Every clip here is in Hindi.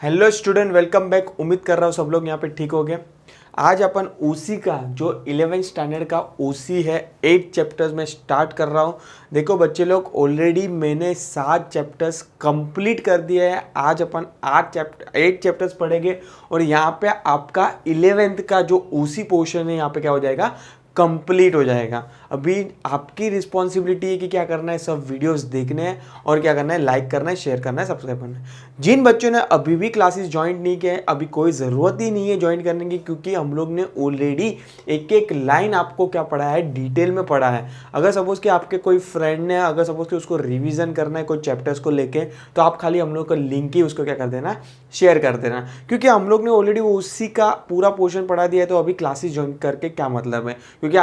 Hello student, welcome back. उम्मीद कर रहा हूँ सब लोग यहाँ पे ठीक हो गए। आज अपन ओसी का जो 11th स्टैंडर्ड का ओसी है 8 चैप्टर्स में स्टार्ट कर रहा हूँ। देखो बच्चे लोग, ऑलरेडी मैंने 7 चैप्टर्स कंप्लीट कर दिए हैं। आज अपन 8 चैप्टर्स पढ़ेंगे और यहाँ पे आपका 11th का जो ओसी पोर्शन है यहाँ पे क्या हो जाएगा, कंप्लीट हो जाएगा। अभी आपकी रिस्पॉन्सिबिलिटी है कि क्या करना है, सब वीडियोस देखने हैं और क्या करना है, लाइक करना है, शेयर करना है, सब्सक्राइब करना है। जिन बच्चों ने अभी भी क्लासेस ज्वाइन नहीं किए, अभी कोई ज़रूरत ही नहीं है ज्वाइन करने की, क्योंकि हम लोग ने ऑलरेडी एक एक लाइन आपको क्या पढ़ा है, डिटेल में पढ़ा है। अगर सपोज कि आपके कोई फ्रेंड ने, अगर सपोज कि उसको रिवीजन करना है कोई चैप्टर्स को लेके, तो आप खाली हम लोग का लिंक ही उसको क्या कर देना, शेयर कर देना। क्योंकि हम लोग ने ऑलरेडी उसी का पूरा पोर्शन पढ़ा दिया है, तो अभी क्लासेस ज्वाइन करके क्या मतलब है। क्योंकि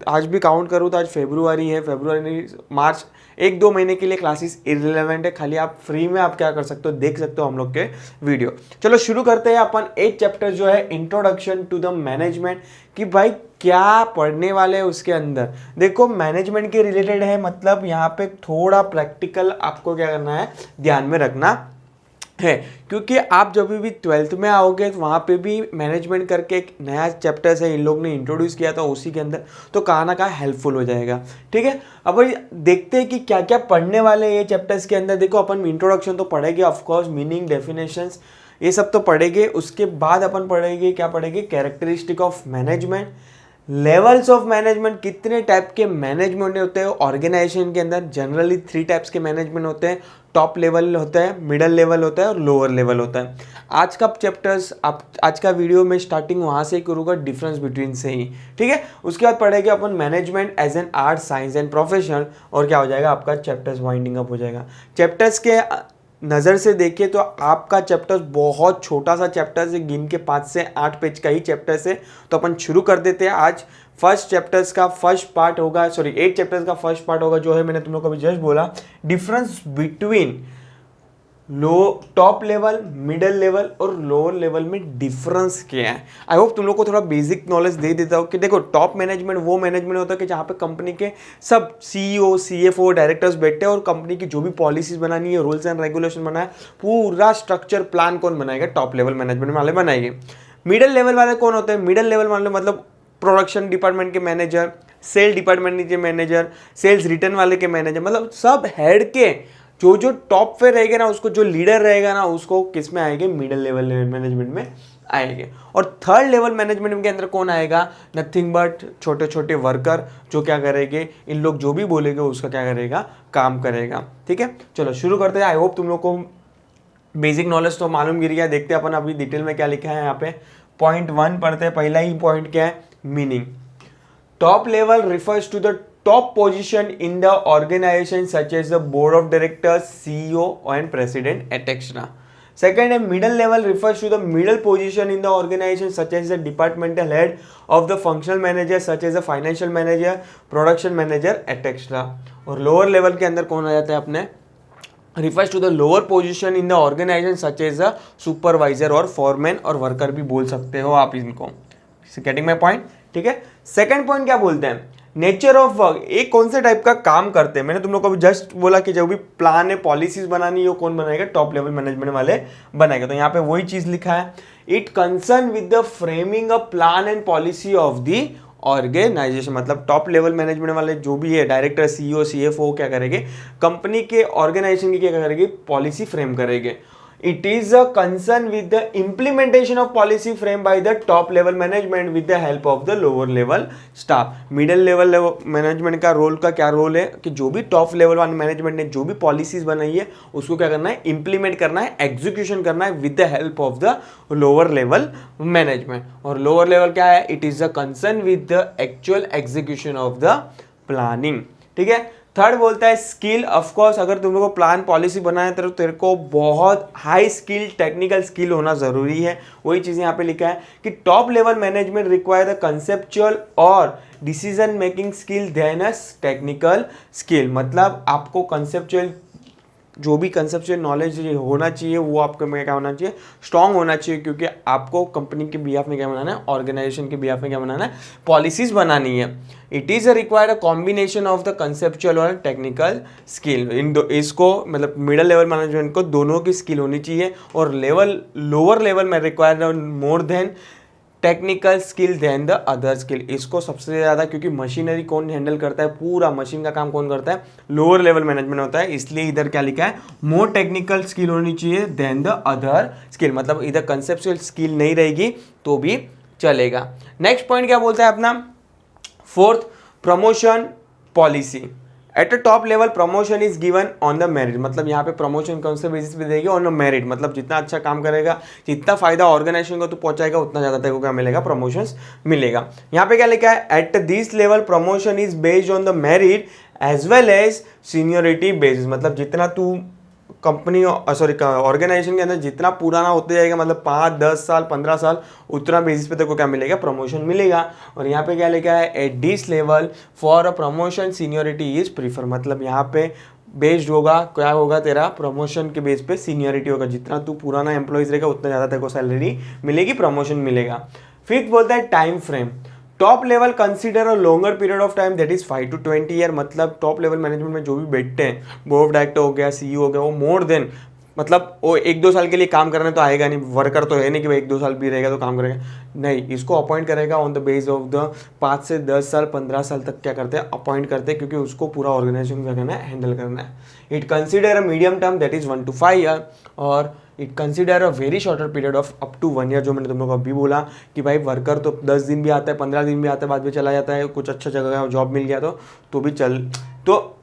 आज भी काउंट करूँ तो आज फरवरी है, फरवरी मार्च 1-2 महीने के लिए क्लासेस इररिलेवेंट है। खाली आप फ्री में आप क्या कर सकते हो, देख सकते हो हम लोग के वीडियो। चलो शुरू करते हैं अपन 8 चैप्टर जो है इंट्रोडक्शन टू द मैनेजमेंट, कि भाई क्या पढ़ने वाले हैं उसके अंदर। देखो मैनेजमेंट के रिलेटेड है, मतलब यहाँ पे थोड़ा प्रैक्टिकल आपको क्या करना है, ध्यान में रखना है। क्योंकि आप जब भी 12th में आओगे तो वहाँ पे भी मैनेजमेंट करके एक नया चैप्टर है, इन लोग ने इंट्रोड्यूस किया था उसी के अंदर, तो कहाँ ना कहाँ हेल्पफुल हो जाएगा। ठीक है, अब भाई देखते हैं कि क्या क्या पढ़ने वाले हैं ये चैप्टर्स के अंदर। देखो अपन इंट्रोडक्शन तो पढ़ेंगे, ऑफकोर्स मीनिंग, डेफिनेशंस, ये सब तो पढ़ेंगे। उसके बाद अपन पढ़ेंगे, क्या पढ़ेंगे, characteristic of management, levels of management, कितने टाइप के मैनेजमेंट होते हैं ऑर्गेनाइजेशन के अंदर। जनरली 3 टाइप्स के मैनेजमेंट होते हैं, टॉप लेवल होता है, मिडल लेवल होता है और लोअर लेवल होता है। आज का चैप्टर्स, आज का वीडियो में स्टार्टिंग वहाँ से ही करूँगा, डिफरेंस बिटवीन से ही। ठीक है, उसके बाद पढ़ेंगे अपन management as an art, science and professional, और क्या हो जाएगा आपका चैप्टर्स वाइंडिंग अप हो जाएगा। चैप्टर्स के नज़र से देखिए तो आपका चैप्टर बहुत छोटा सा चैप्टर है, गिन के 5 से 8 पेज का ही चैप्टर है। तो अपन शुरू कर देते हैं। आज फर्स्ट चैप्टर्स का फर्स्ट पार्ट होगा, 8 चैप्टर्स का फर्स्ट पार्ट होगा, जो है मैंने तुम लोग को अभी जस्ट बोला, difference between top level, middle level और लोअर लेवल में डिफरेंस क्या है। आई होप तुम लोग को थोड़ा बेसिक नॉलेज दे देता हूँ कि देखो टॉप मैनेजमेंट वो मैनेजमेंट होता है कि जहाँ पे कंपनी के सब सीईओ, सीएफओ, डायरेक्टर्स बैठे हैं और कंपनी की जो भी पॉलिसीज बनानी है, रूल्स एंड रेगुलेशन बनाए, पूरा स्ट्रक्चर प्लान कौन बनाएगा, टॉप लेवल मैनेजमेंट वाले बनाएंगे। मिडल लेवल वाले कौन होते हैं, मिडल लेवल वाले मतलब प्रोडक्शन डिपार्टमेंट के मैनेजर, सेल डिपार्टमेंट के मैनेजर, सेल्स रिटर्न वाले के मैनेजर, मतलब सब हेड के जो टॉप पे रहेगा ना, उसको जो लीडर रहेगा ना, उसको किस में आएंगे, मिडिल लेवल मैनेजमेंट में आएंगे। और थर्ड लेवल मैनेजमेंट के अंदर कौन आएगा, नथिंग बट छोटे छोटे वर्कर, जो क्या करेंगे, इन लोग जो भी बोलेंगे उसका क्या करेगा, काम करेगा। ठीक है, चलो शुरू करते हैं। आई होप तुम लोग को बेसिक नॉलेज तो मालूम गिर गया। देखते हैं अपन अभी डिटेल में क्या लिखा है यहाँ पे। पॉइंट 1 पढ़ते हैं। पहला ही पॉइंट क्या है, meaning. Top level refers to the top position in the organization such as the board of directors, CEO and president etc. Second, a middle level refers to the middle position in the organization such as the departmental head of the functional manager such as the financial manager, production manager etc. और lower level के अंदर कौन आ जाता है अपने, refers to the lower position in the organization such as a supervisor और foreman और worker भी बोल सकते हो आप इनको। Getting my point. ठीक है, सेकंड पॉइंट क्या बोलते हैं, नेचर ऑफ वर्क, एक कौन से टाइप का काम करते हैं। मैंने तुम लोग को अभी जस्ट बोला कि जो भी प्लान है, पॉलिसीज बनानी है, वो कौन बनाएगा, टॉप लेवल मैनेजमेंट वाले बनाएगा। तो यहाँ पे वही चीज लिखा है, it concern with the framing a plan and policy of the organisation. मतलब टॉप लेवल मैनेजमेंट वाले जो भी है, डायरेक्टर, सीईओ, सीएफओ, क्या करेंगे, कंपनी के ऑर्गेनाइजेशन की क्या करेंगे, पॉलिसी फ्रेम करेंगे। It is a concern with the implementation of policy framed by the top level management with the help of the lower level staff. Middle level management का रोल का क्या रोल है कि जो भी टॉप लेवल वाले मैनेजमेंट ने जो भी पॉलिसीज बनाई है उसको क्या करना है, इंप्लीमेंट करना है, एग्जीक्यूशन करना है with the help of the lower level management. और लोअर लेवल क्या है, it is a concern with the actual execution of the planning. ठीक है, थर्ड बोलता है स्किल। ऑफ कोर्स अगर तुम लोग को प्लान पॉलिसी बनाना है तो तेरे को बहुत हाई स्किल, टेक्निकल स्किल होना जरूरी है। वही चीज़ यहाँ पे लिखा है कि top level management require the conceptual और decision making skill then a technical skill. मतलब आपको कंसेप्चुअल जो भी कंसेप्चुअल नॉलेज होना चाहिए वो आपको में क्या होना चाहिए, स्ट्रांग होना चाहिए, क्योंकि आपको कंपनी के बिहाफ में क्या बनाना है, ऑर्गेनाइजेशन के बिहाफ में क्या बनाना है, पॉलिसीज बनानी है। It is required a combination of the conceptual और टेक्निकल स्किल। इसको मतलब मिडिल लेवल मैनेजमेंट को दोनों की स्किल होनी चाहिए, और लोअर लेवल में required more than technical skill than the other skill. इसको सबसे ज़्यादा, क्योंकि मशीनरी कौन हैंडल करता है, पूरा मशीन का काम कौन करता है, लोअर लेवल मैनेजमेंट होता है, इसलिए इधर क्या लिखा है, मोर टेक्निकल स्किल होनी चाहिए देन द अदर स्किल। मतलब इधर कंसेप्चुअल स्किल नहीं रहेगी तो भी चलेगा। नेक्स्ट पॉइंट क्या बोलता है अपना, fourth, promotion policy. At a top level promotion is given on the merit. मतलब यहाँ पे प्रमोशन कौन से बेसिस पे देगी, ऑन द मेरिट। मतलब जितना अच्छा काम करेगा, जितना फायदा ऑर्गेनाइजेशन को तो पहुंचाएगा, उतना ज़्यादा तेरे को क्या मिलेगा, प्रमोशन मिलेगा। यहाँ पे क्या लिखा है, at this level promotion is based on the merit as well as seniority basis. मतलब जितना तू कंपनी ऑर्गेनाइजेशन के अंदर जितना पुराना होते जाएगा, मतलब 5, 10 साल, 15 साल, उतना बेसिस पे तेरे को क्या मिलेगा, प्रमोशन मिलेगा। और यहाँ पे क्या लिखा है, at this level for a promotion seniority is prefer. मतलब यहाँ पे बेस्ड होगा, क्या होगा, तेरा प्रमोशन के बेस पे सीनियोरिटी होगा। जितना तू पुराना एम्प्लॉइज रहेगा उतना ज़्यादा तेरे को सैलरी मिलेगी, प्रमोशन मिलेगा। फिफ्थ बोलता है time frame. Top level consider a longer period of time that is 5 to 20 year. मतलब टॉप लेवल मैनेजमेंट में जो भी बैठते हैं, बोर्ड ऑफ डायरेक्टर हो गया, सीईओ हो गया, वो मोर देन, मतलब वो 1-2 साल के लिए काम करने तो आएगा नहीं, वर्कर तो है नहीं कि भाई 1-2 साल भी रहेगा तो काम करेगा, नहीं, इसको अपॉइंट करेगा on the base of the 5 से 10 साल, 15 साल तक क्या करते हैं, अपॉइंट करते हैं, क्योंकि उसको पूरा ऑर्गेनाइजेशन क्या करना है, हैंडल करना है। It consider a medium term that is 1 to 5 year, और it consider a very shorter period of up to 1 year. जो मैंने तुम लोग को अभी बोला कि भाई वर्कर तो 10 दिन भी आता है, 15 दिन भी आता है, बाद में चला जाता है, कुछ अच्छा जगह जॉब मिल गया तो भी चल, तो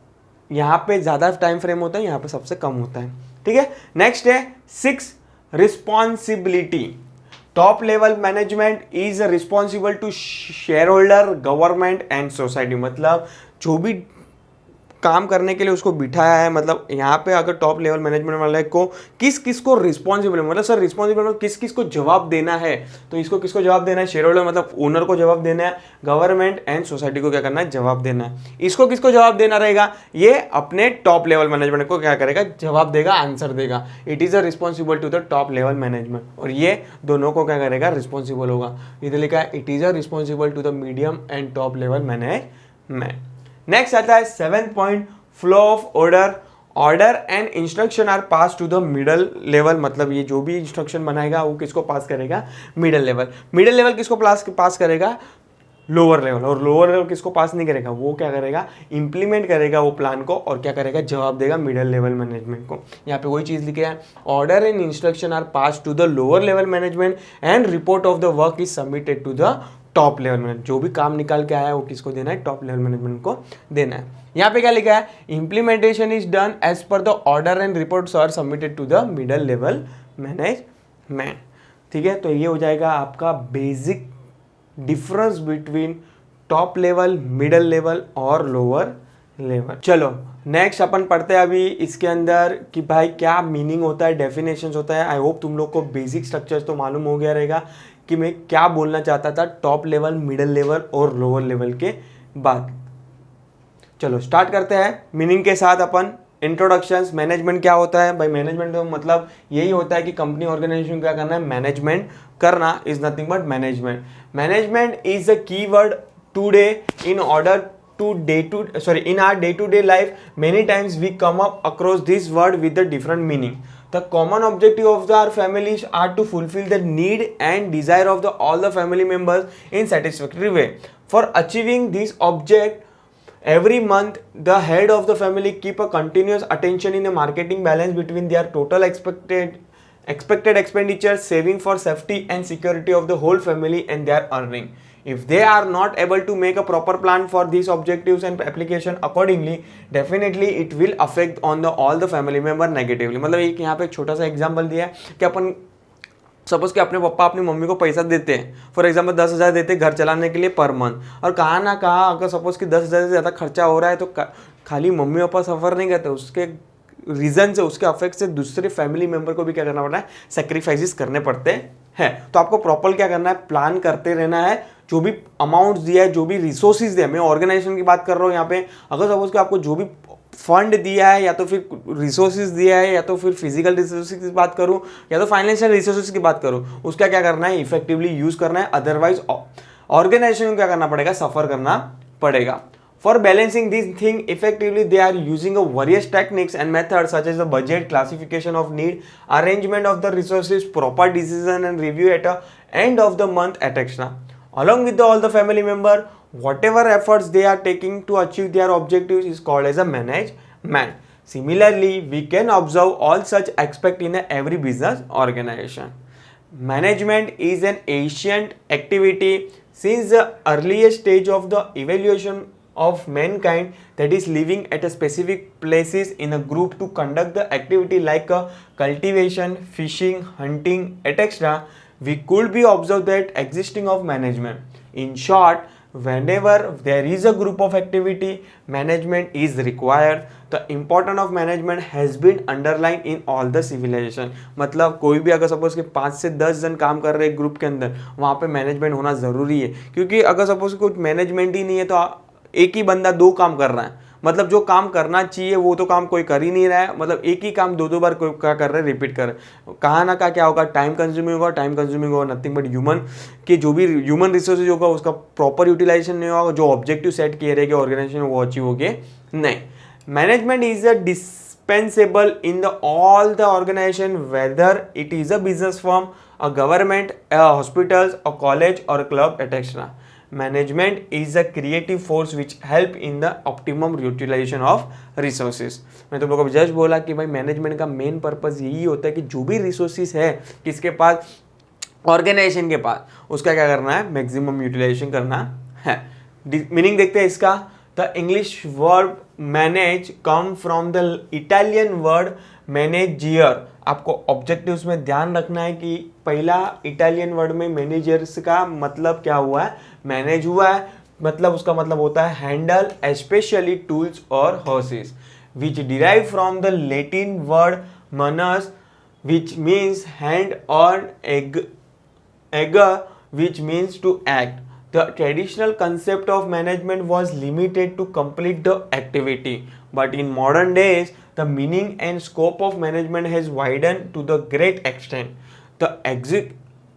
यहाँ पे ज़्यादा टाइम फ्रेम होता है, यहाँ पे सबसे कम होता है। ठीक है, नेक्स्ट है 6, responsibility. Top level management is responsible to share holder, government and society. मतलब जो भी काम करने के लिए उसको बिठाया है, मतलब यहाँ पे अगर टॉप लेवल मैनेजमेंट वाले को किस किस को रिस्पॉन्सिबल, मतलब सर रिस्पॉन्सिबल मतलब किस किस को जवाब देना है, तो इसको किसको जवाब देना है, शेयर होल्डर मतलब ओनर को जवाब देना है, गवर्नमेंट एंड सोसाइटी को क्या करना है, जवाब देना है। इसको किसको जवाब देना रहेगा, ये अपने टॉप लेवल मैनेजमेंट को क्या करेगा, जवाब देगा, आंसर देगा। It is a responsible to the top level management, और ये दोनों को क्या करेगा, रिस्पॉन्सिबल होगा। इधर लिखा है it is a responsible to the medium and top level management. Next आता है 7th point, flow of order and instruction are pass to the middle level. मतलब ये जो भी इंस्ट्रक्शन बनाएगा वो किसको पास करेगा, मिडल लेवल किसको पास करेगा, लोअर लेवल, और लोअर लेवल किसको पास नहीं करेगा, वो क्या करेगा, इंप्लीमेंट करेगा वो प्लान को, और क्या करेगा, जवाब देगा मिडल लेवल मैनेजमेंट को। यहाँ पे वही चीज लिखे है, order and instruction are pass to the lower level management and report of the work is submitted to the top level management. जो भी काम निकाल के आया है वो किसको देना है, टॉप लेवल मैनेजमेंट को देना है। यहाँ पे क्या लिखा है, implementation is done as per the order and reports are submitted to the middle level management. ठीक है, तो ये हो जाएगा आपका basic difference between top level, middle level और लोअर लेवल। चलो नेक्स्ट अपन पढ़ते हैं अभी इसके अंदर कि भाई क्या मीनिंग होता है, डेफिनेशंस होता है। आई होप तुम लोग को बेसिक स्ट्रक्चर्स तो मालूम हो गया रहेगा कि मैं क्या बोलना चाहता था टॉप लेवल, मिडल लेवल और लोअर लेवल के बाद। चलो स्टार्ट करते हैं मीनिंग के साथ अपन। इंट्रोडक्शंस, मैनेजमेंट क्या होता है भाई, मैनेजमेंट तो मतलब यही होता है कि कंपनी ऑर्गेनाइजेशन क्या करना है, मैनेजमेंट करना is nothing but management. Management is a key word today in order to in our day-to-day life. Many times we come up across this word with a different meaning. The common objective of our families are to fulfill the need and desire of all the family members in satisfactory way. For achieving this object, every month the head of the family keep a continuous attention in a marketing balance between their total expected expenditure, saving for safety and security of the whole family and their earning. If they are not able to make a proper plan for these objectives and application accordingly, definitely it will affect on all the family member negatively. मतलब एक यहाँ पे एक छोटा सा एग्जाम्पल दिया है कि अपन सपोज कि अपने पापा अपनी मम्मी को पैसा देते हैं, फॉर एग्जाम्पल 10,000 देते हैं घर चलाने के लिए पर मंथ, और कहाँ ना कहाँ अगर सपोज कि 10,000 से ज़्यादा खर्चा हो रहा है तो खाली मम्मी पापा सफ़र नहीं करते, उसके रीजन से, उसके अफेक्ट से दूसरे फैमिली मेंबर को भी क्या करना पड़ता है, सेक्रीफाइसेस करने पड़ते हैं। तो आपको प्रॉपर क्या करना है, प्लान करते रहना है। जो भी अमाउंट्स दिया है, जो भी रिसोर्सेज दिया है, मैं ऑर्गेनाइजेशन की बात कर रहा हूँ यहाँ पे, अगर सपोज कि आपको जो भी फंड दिया है या तो फिर रिसोर्सेज दिया है या तो फिर फिजिकल रिसोर्सेज की बात करूं या तो फाइनेंशियल रिसोर्सेज की बात करूं, उसका क्या करना है, इफेक्टिवली यूज करना है, अदरवाइज ऑर्गेनाइजेशन को क्या करना पड़ेगा, सफर करना पड़ेगा. For balancing these things effectively, they are using a various techniques and methods such as the budget, classification of need, arrangement of the resources, proper decision and review at the end of the month, etc. Along with all the family member, whatever efforts they are taking to achieve their objectives is called as a management. Similarly, we can observe all such aspects in every business organization. Management is an ancient activity since the earliest stage of the evolution of mankind, that is living at a specific places in a group to conduct the activity like cultivation, fishing, hunting, etc. We could be observed that existing of management. In short, whenever there is a group of activity, management is required. The importance of management has been underlined in all the civilization. मतलब कोई भी अगर सपोज के 5 से 10 जन काम कर रहे हैं ग्रुप के अंदर, वहाँ पे मैनेजमेंट होना ज़रूरी है. क्योंकि अगर सपोज कुछ मैनेजमेंट ही नहीं है तो एक ही बंदा 2 काम कर रहा है, मतलब जो काम करना चाहिए वो तो काम कोई कर ही नहीं रहा है, मतलब एक ही काम 2-2 बार कोई क्या कर रहा है, रिपीट कर रहा है. कहाँ ना कहाँ क्या होगा, टाइम कंज्यूमिंग होगा, नथिंग बट ह्यूमन के जो भी ह्यूमन रिसोर्सेज होगा उसका प्रॉपर यूटिलाइजेशन नहीं होगा, जो ऑब्जेक्टिव सेट किए रहेंगे ऑर्गेनाइजेशन वो अचीव होंगे नहीं. Management is a dispensable in the all the organization, whether it is a business firm, a government, hospitals, a college और club etcetera. Management is a creative force which help in the optimum utilization of resources. मैं तुम लोगों को जस्ट बोला कि भाई मैनेजमेंट का मेन पर्पस यही होता है कि जो भी रिसोर्सेज है किसके पास, ऑर्गेनाइजेशन के पास, उसका क्या करना है, मैक्सिमम यूटिलाइजेशन करना है. मीनिंग देखते हैं इसका. The English word manage come from the Italian word maneggiare. आपको ऑब्जेक्टिव्स में ध्यान रखना है कि पहला इटालियन वर्ड में मैनेजर्स का मतलब क्या हुआ है, मैनेज हुआ है, मतलब उसका मतलब होता है हैंडल, स्पेशली टूल्स और horses, which derive from the Latin word Manas which means hand और eager which means to act. The traditional concept of management was limited to complete the activity, but in modern days, the meaning and scope of management has widened to the great extent. The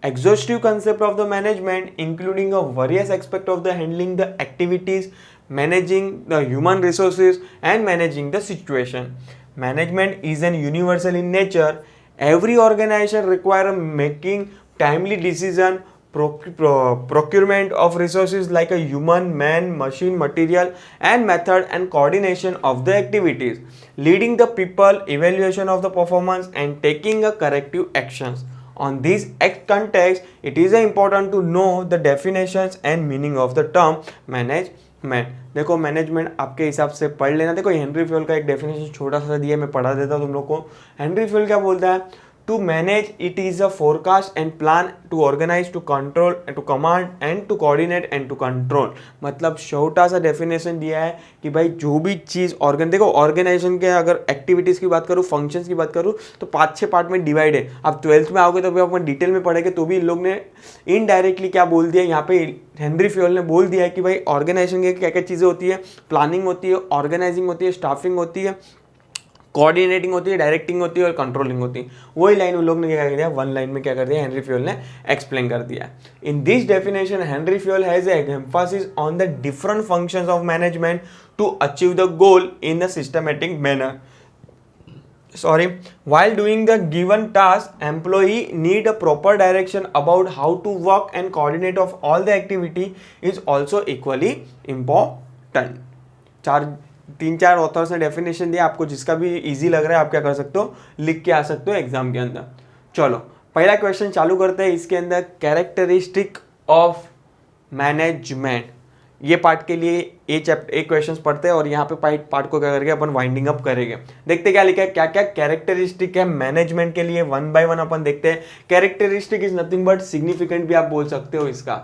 exhaustive concept of the management, including a various aspects of the handling the activities, managing the human resources, and managing the situation. Management is an universal in nature. Every organization requires making timely decision, procurement of resources like a human, man, machine, material and method, and coordination of the activities, leading the people, evaluation of the performance and taking a corrective actions. On this context, it is important to know the definitions and meaning of the term management. देखो मैनेजमेंट आपके हिसाब से पढ़ लेना. देखो हेनरी फ्यूल का एक डेफिनेशन छोटा सा दिया है, मैं पढ़ा देता हूँ तुम लोग को. हेनरी फ्यूल क्या बोलता है, to manage it is a forecast and plan, to organize, to control, and to command and to coordinate and to control. मतलब छोटा सा डेफिनेशन दिया है कि भाई जो भी चीज़ देखो ऑर्गेनाइजेशन के अगर एक्टिविटीज़ की बात करूँ, फंक्शंस की बात करूँ तो 5-6 पार्ट में डिवाइड है. आप 12th में आओगे तो भी अपन डिटेल में पढ़ेंगे, तो भी इन लोग ने इनडायरेक्टली क्या बोल दिया यहाँ पे, हेनरी फ्यूल ने बोल दिया है कि भाई ऑर्गेनाइजेशन के क्या क्या चीज़ें होती है, प्लानिंग होती है, ऑर्गेनाइजिंग होती है, स्टाफिंग होती है, कोऑर्डिनेटिंग होती है, डायरेक्टिंग होती है और कंट्रोलिंग होती है. वही लाइन उन लोग ने क्या कर दिया, 1 लाइन में क्या कर दिया, हेनरी फ्यूल ने एक्सप्लेन कर दिया. In this definition Henry Fayol has emphasis on the different functions of management to achieve the goal in the systematic manner. While doing the given task, employee need a proper direction about how to work, and coordinate of all the activity is also equally important. 3-4 authors ने डेफिनेशन दिया. आपको जिसका भी इजी लग रहा है आप क्या कर सकते हो, लिख के आ सकते हो एग्जाम के अंदर. चलो पहला क्वेश्चन चालू करते हैं. इसके अंदर कैरेक्टरिस्टिक ऑफ मैनेजमेंट, ये पार्ट के लिए एक क्वेश्चन पढ़ते हैं और यहाँ पे पार्ट को क्या करेंगे अपन वाइंडिंग अप करेंगे. देखते क्या लिखा है, क्या क्या कैरेक्टरिस्टिक है मैनेजमेंट के लिए. 1 by 1 अपन देखते हैं. Characteristic is nothing but significant भी आप बोल सकते हो इसका,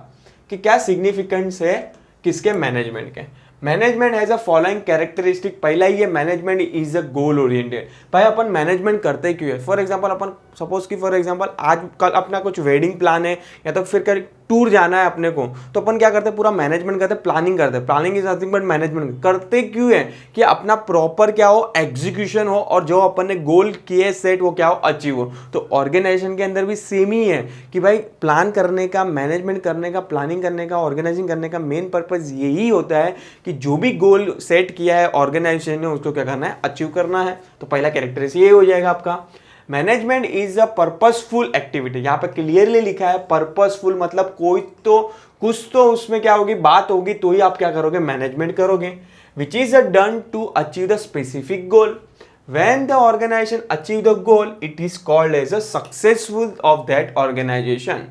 कि क्या सिग्निफिकेंस है किसके, मैनेजमेंट के. Management has a following characteristic. पहला ही है management is a goal oriented. भाई अपन मैनेजमेंट करते क्यों है. फॉर एग्जांपल अपन सपोज कि फॉर एग्जांपल आज कल अपना कुछ वेडिंग प्लान है या तो फिर टूर जाना है अपने को, तो अपन क्या करते हैं, पूरा मैनेजमेंट करते हैं, प्लानिंग करते हैं। Planning is nothing but management. करते क्यों है कि अपना प्रॉपर क्या हो, एग्जीक्यूशन हो, और जो अपन ने गोल किए सेट वो क्या हो, अचीव हो। तो ऑर्गेनाइजेशन के अंदर भी सेम ही है कि भाई प्लान करने का, मैनेजमेंट करने का, प्लानिंग करने का, ऑर्गेनाइजिंग करने का मेन पर्पज यही होता है कि जो भी गोल सेट किया है ऑर्गेनाइजेशन ने उसको क्या करना है, अचीव करना है। तो पहला कैरेक्टरिस्टिक ये हो जाएगा आपका। Management is a purposeful activity. यहाँ पे क्लियरली लिखा है पर्पसफुल, मतलब कोई तो कुछ तो उसमें क्या होगी, बात होगी, तो ही आप क्या करोगे, मैनेजमेंट करोगे। Which is a done to achieve the specific goal. When the organization achieve the goal, it is called as a successful of that organization.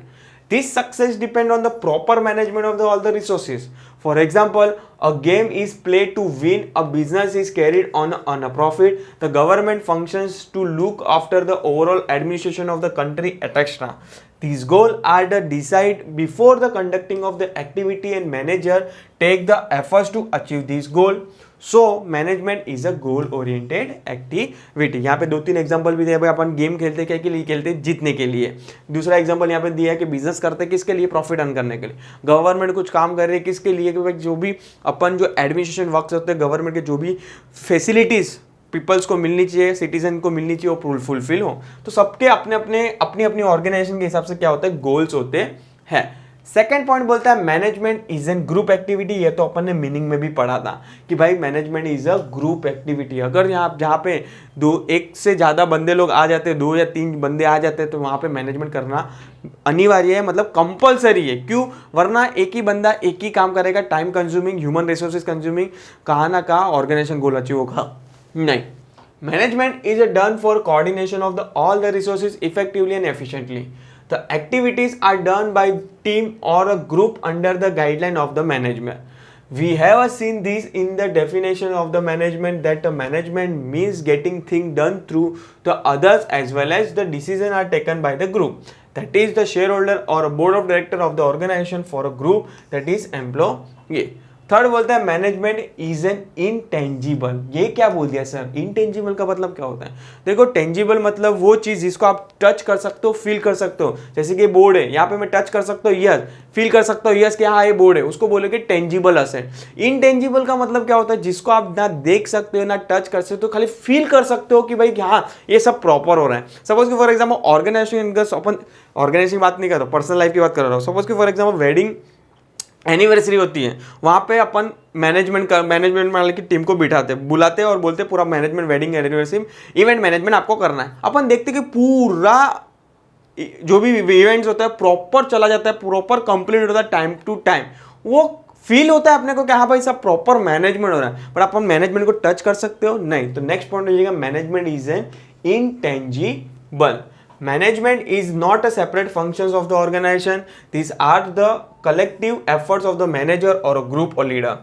This success depend on the proper management of all the resources. For example, a game is played to win, a business is carried on a profit, the government functions to look after the overall administration of the country, etc. These goals are the decide before the conducting of the activity, and manager take the efforts to achieve this goal. So management is a goal oriented activity. यहाँ पे 2-3 एग्जांपल भी दिया, भाई अपन गेम खेलते क्या के लिए खेलते, जीतने के लिए। दूसरा एग्जांपल यहाँ पे दिया है कि बिजनेस करते किसके लिए, प्रॉफिट अर्न करने के लिए। गवर्नमेंट कुछ काम कर रही है किसके लिए, कि भाई जो भी अपन जो एडमिनिस्ट्रेशन वर्क होते हैं गवर्नमेंट के, जो भी फैसिलिटीज पीपल्स को मिलनी चाहिए, सिटीजन को मिलनी चाहिए, वो फुलफिल हो। तो सबके अपने अपनी ऑर्गेनाइजेशन के हिसाब से क्या होता है, गोल्स होते हैं। सेकेंड पॉइंट बोलता है management is an group activity. ये तो अपन ने मीनिंग में भी पढ़ा था कि भाई management is a group activity. अगर यहाँ जहाँ पे एक से ज़्यादा बंदे लोग आ जाते हैं, 2 या 3 बंदे आ जाते हैं, तो वहाँ पे मैनेजमेंट करना अनिवार्य है, मतलब कंपलसरी है। क्यों, वरना एक ही बंदा एक ही काम करेगा, time consuming, human resources consuming, कहाँ ना कहाँ ऑर्गेनाइजेशन गोल अचीव होगा नहीं। Management is done for coordination of the all the resources effectively and efficiently. The activities are done by team or a group under the guideline of the management. We have seen this in the definition of the management, that the management means getting things done through the others as well as the decisions are taken by the group. That is the shareholder or a board of director of the organization for a group, that is employee. Third बोलता है मैनेजमेंट इज एन इनटेंजिबल। ये क्या बोल दिया सर, इनटेंजिबल का मतलब क्या होता है। देखो टेंजिबल मतलब वो चीज जिसको आप टच कर सकते हो, फील कर सकते हो। जैसे कि बोर्ड है, यहाँ पे मैं टच कर सकता हूँ, यस, फील कर सकता हूँ, यस कि हाँ ये बोर्ड है, उसको बोलोगे टेंजिबल असेट। इनटेंजिबल का मतलब क्या होता है, जिसको आप ना देख सकते हो ना टच कर सकते हो, खाली फील कर सकते हो कि भाई हाँ ये सब प्रॉपर हो रहा है। सपोज कि फॉर एग्जाम्पल ऑर्गेनाइजेशन, अपन ऑर्गेनाइजेशन की बात नहीं कर रहा, पर्सनल लाइफ की बात कर रहा हूँ। सपोज कि फॉर एग्जाम्पल वेडिंग एनिवर्सरी होती है, वहाँ पे अपन मैनेजमेंट वाले की टीम को बिठाते बुलाते और बोलते पूरा management wedding anniversary event management आपको करना है। अपन देखते कि पूरा जो भी इवेंट्स होता है प्रॉपर चला जाता है, प्रॉपर कंप्लीट होता है टाइम टू टाइम। वो फील होता है अपने को कि हाँ भाई सब प्रॉपर मैनेजमेंट हो रहा है, पर अपन मैनेजमेंट को टच कर सकते हो नहीं। तो नेक्स्ट पॉइंट हो जाएगा management is an intangible. Management is not a separate functions of the organization. These are the collective efforts of the manager or a group or leader.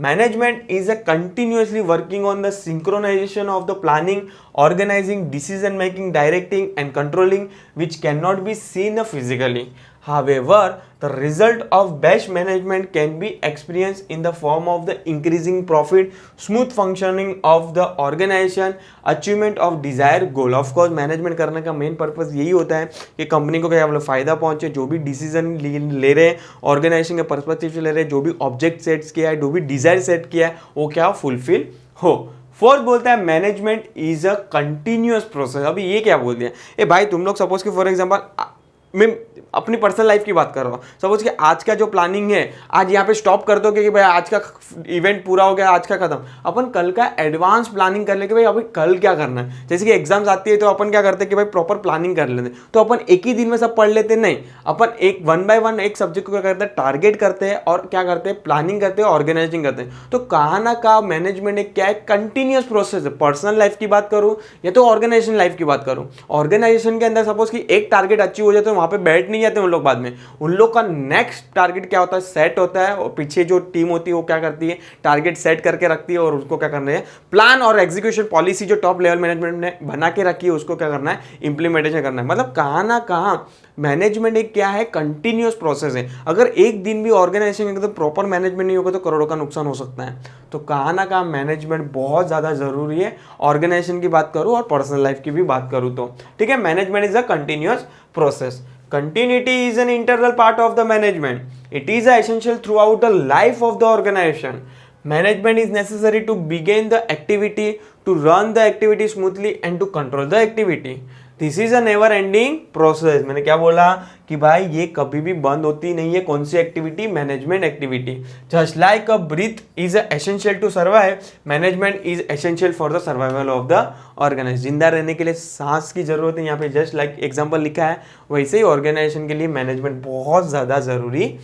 Management is a continuously working on the synchronization of the planning, organizing, decision making, directing and controlling, which cannot be seen physically. However, the result of best management can be experienced in the form of the increasing profit, smooth functioning of the organization, achievement of desired goal. Of course, management करने का मेन पर्पस यही होता है कि कंपनी को क्या मतलब फायदा पहुंचे, जो भी डिसीजन ले रहे हैं ऑर्गेनाइजेशन के पर्सपेक्टिव से ले रहे हैं, जो भी ऑब्जेक्ट सेट किया है, जो भी डिजायर सेट किया है, वो क्या फुलफिल हो। फोर्थ बोलता है management is a continuous process. अभी ये क्या बोल दिया, ए भाई तुम लोग सपोज कि फॉर एग्जांपल मैं अपनी पर्सनल लाइफ की बात कर रहा हूँ। सपोज कि आज का जो प्लानिंग है, आज यहाँ पे स्टॉप कर दो कि भाई आज का इवेंट पूरा हो गया, आज का खत्म। अपन कल का एडवांस प्लानिंग कर ले कि भाई अभी कल क्या करना है। जैसे कि एग्जाम्स आती है तो अपन क्या करते हैं कि भाई प्रॉपर प्लानिंग कर लेते हैं। तो अपन एक ही दिन में सब पढ़ लेते नहीं, अपन एक 1 by 1 एक सब्जेक्ट को क्या करते हैं, टारगेट करते हैं और क्या करते हैं, प्लानिंग करते हैं, ऑर्गेनाइजिंग करते हैं। तो कहाँ ना कहाँ मैनेजमेंट एक क्या है, कंटिन्यूस प्रोसेस है। पर्सनल लाइफ की बात करूँ या तो ऑर्गेनाइजेशन लाइफ की बात करूँ, ऑर्गेनाइजेशन के अंदर सपोज कि एक टारगेट अचीव हो जाए तो वहाँ पे बैठ नहीं जाते उन लोग। बाद में उन लोग का नेक्स्ट टारगेट क्या होता है, सेट होता है, और पीछे जो टीम होती है वो क्या करती है, टारगेट सेट करके रखती है और उसको क्या करना है, प्लान और एग्जीक्यूशन पॉलिसी जो टॉप लेवल मैनेजमेंट ने बना के रखी है उसको क्या करना है, इंप्लीमेंटेशन करना है। मतलब कहाँ ना कहाँ मैनेजमेंट एक क्या है, कंटिन्यूअस प्रोसेस है। अगर एक दिन भी ऑर्गेनाइजेशन एकदम प्रॉपर मैनेजमेंट नहीं होगा तो करोड़ों का नुकसान हो सकता है। तो कहाँ ना कहाँ मैनेजमेंट बहुत ज़्यादा जरूरी है, ऑर्गेनाइजेशन की बात करूँ और पर्सनल लाइफ की भी बात करूँ तो। ठीक है, management is a continuous process. Continuity is an integral part of the management. It is essential throughout the life of the organization. Management is necessary to begin the activity, to run the activity smoothly and to control the activity. This is a never ending process. मैंने क्या बोला कि भाई ये कभी भी बंद होती नहीं है. कौन सी activity? Management activity. Just like a breath is essential to survive, management is essential for the survival of the organise. जिंदा रहने के लिए सांस की जरूरत है. यहाँ पे जस्ट लाइक एग्जाम्पल लिखा है, वैसे ही ऑर्गेनाइजेशन के लिए मैनेजमेंट बहुत ज्यादा जरूरी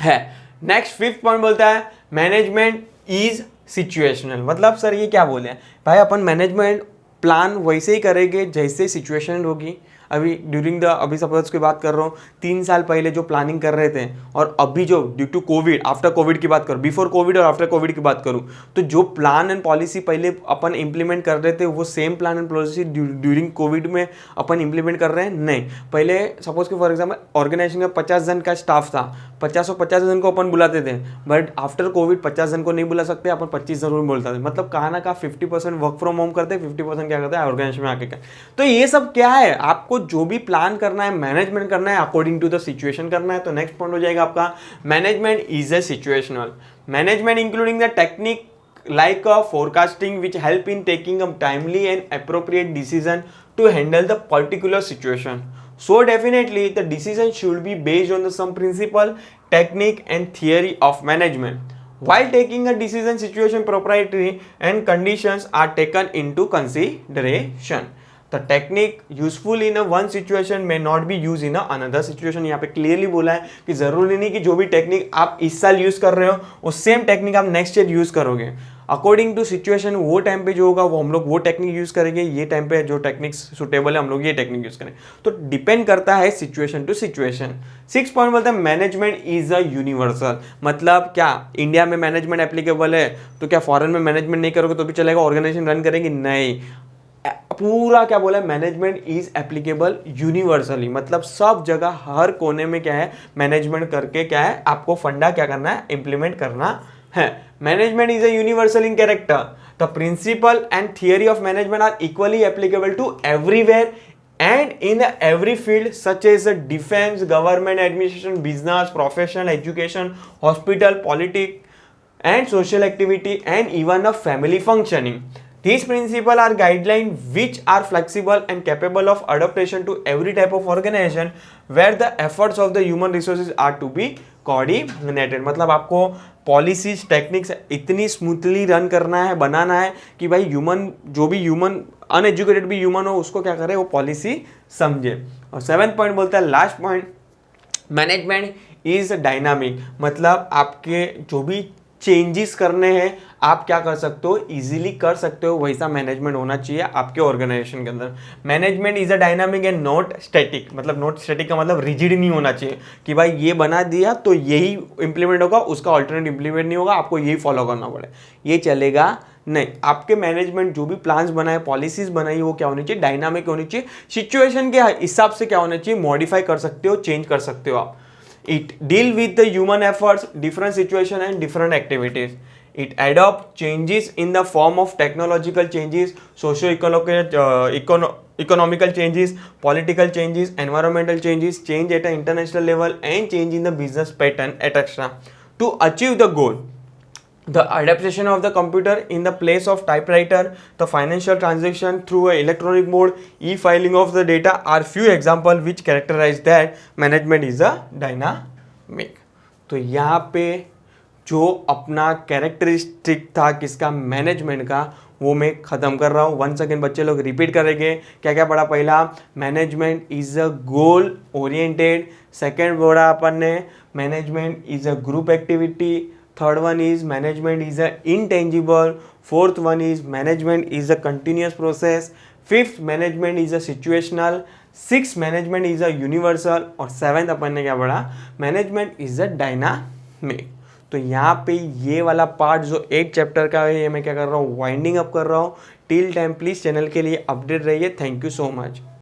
है. नेक्स्ट फिफ्थ पॉइंट बोलता है मैनेजमेंट इज सिचुएशनल. मतलब सर ये क्या बोले भाई, अपन मैनेजमेंट प्लान वैसे ही करेंगे जैसे सिचुएशन होगी. अभी सपोज की बात कर रहा हूँ, 3 साल पहले जो प्लानिंग कर रहे थे और अभी जो due to covid, after covid की बात करूँ, बिफोर कोविड और आफ्टर कोविड की बात करूँ, तो जो प्लान एंड पॉलिसी पहले अपन इम्प्लीमेंट कर रहे थे वो same plan and policy during Covid में अपन इम्प्लीमेंट कर रहे हैं. नहीं, पहले सपोज कि फॉर एग्जाम्पल ऑर्गेनाइजेशन का 50 जन का स्टाफ था, 50 जन को अपन बुलाते थे, बट आफ्टर कोविड 50 जन को नहीं बुला सकते, अपन 25 जन को बोलते थे. मतलब कहा ना कहा 50% वर्क फ्रॉम होम करते, 50% क्या करते हैं ऑर्गेनाइजेशन में आके का. तो ये सब क्या है, आपको जो भी प्लान करना है, मैनेजमेंट करना है, अकॉर्डिंग टू द सिचुएशन करना है. तो नेक्स्ट पॉइंट हो जाएगा आपका management is a situational. Management including the technique like a forecasting which help in taking a timely and appropriate decision to handle the particular situation. So definitely the decision should be based on the some principle, technique and theory of management. While taking a decision, situation proprietary and conditions are taken into consideration. The technique useful in a one situation may not be used in a another situation. यहाँ पे क्लियरली बोला है कि जरूरी नहीं कि जो भी टेक्निक आप इस साल यूज कर रहे हो वो सेम टेक्निक आप नेक्स्ट ईयर यूज करोगे. अकॉर्डिंग टू सिचुएशन वो टाइम पे जो होगा वो हम लोग वो टेक्निक यूज करेंगे, ये टाइम पे जो टेक्निक सुटेबल है हम लोग ये टेक्निक यूज करें. तो डिपेंड करता है सिचुएशन टू सिचुएशन. 6 पॉइंट बोलते हैं मैनेजमेंट इज अ यूनिवर्सल. मतलब क्या इंडिया में मैनेजमेंट एप्लीकेबल है तो क्या फॉरेन में मैनेजमेंट नहीं करोगे तो भी चलेगा, ऑर्गेनाइजेशन रन करेंगे? नहीं, पूरा क्या बोला है, मैनेजमेंट इज एप्लीकेबल यूनिवर्सली. मतलब सब जगह हर कोने में क्या है, मैनेजमेंट करके क्या है आपको फंडा क्या करना है, इंप्लीमेंट करना है. Management is a universal in character. The principle and theory of management are equally applicable to everywhere and in every field such as defense, government administration, business, professional, education, hospital, politics and social activity and even a family functioning. These principles are guidelines which are flexible and capable of adaptation to every type of organization where the efforts of the human resources are to be coordinated. मतलब आपको पॉलिसीज टेक्निक्स इतनी स्मूथली रन करना है, बनाना है कि भाई ह्यूमन, जो भी ह्यूमन, अनएजुकेटेड भी ह्यूमन हो उसको क्या करे, वो पॉलिसी समझे. और 7th पॉइंट बोलता है last point, management is dynamic. मतलब आपके जो भी चेंजेस करने हैं आप क्या कर सकते हो, इजीली कर सकते हो, वैसा मैनेजमेंट होना चाहिए आपके ऑर्गेनाइजेशन के अंदर. Management is a dynamic and not static. मतलब नॉट स्टैटिक का मतलब रिजिड नहीं होना चाहिए कि भाई ये बना दिया तो यही इंप्लीमेंट होगा, उसका ऑल्टरनेट इंप्लीमेंट नहीं होगा, आपको यही फॉलो करना पड़े, ये चलेगा नहीं. आपके मैनेजमेंट जो भी प्लान्स बनाए, पॉलिसीज बनाई, वो क्या होनी चाहिए, डायनामिक होनी चाहिए. सिचुएशन के हिसाब से क्या होना चाहिए, मॉडिफाई कर सकते हो, चेंज कर सकते हो आप. It deal with the human efforts, different situation and different activities. It adopt changes in the form of technological changes, economical changes, political changes, environmental changes, change at an international level and change in the business pattern, etc. To achieve the goal. The adaptation of the computer in the place of typewriter, the financial transaction through a electronic mode, e-filing of the data are few examples which characterize that management is a dynamic. तो यहाँ पे जो अपना कैरेक्टरिस्टिक था किसका, मैनेजमेंट का, वो मैं ख़त्म कर रहा हूँ. 1 सेकेंड बच्चे लोग रिपीट करेंगे. क्या क्या पढ़ा, पहला management is a goal oriented. Second पढ़ा अपन ने management is a group activity. Third one is management is a intangible. Fourth one is management is a continuous process. Fifth, management is a situational. Sixth, management is a universal. और 7th अपन ने क्या पढ़ा, management is a dynamic. तो यहाँ पे ये वाला पार्ट जो 8 चैप्टर का है ये मैं क्या कर रहा हूँ, वाइंडिंग अप कर रहा हूँ. टिल टाइम प्लीज़ चैनल के लिए अपडेट रहिए. Thank you so much.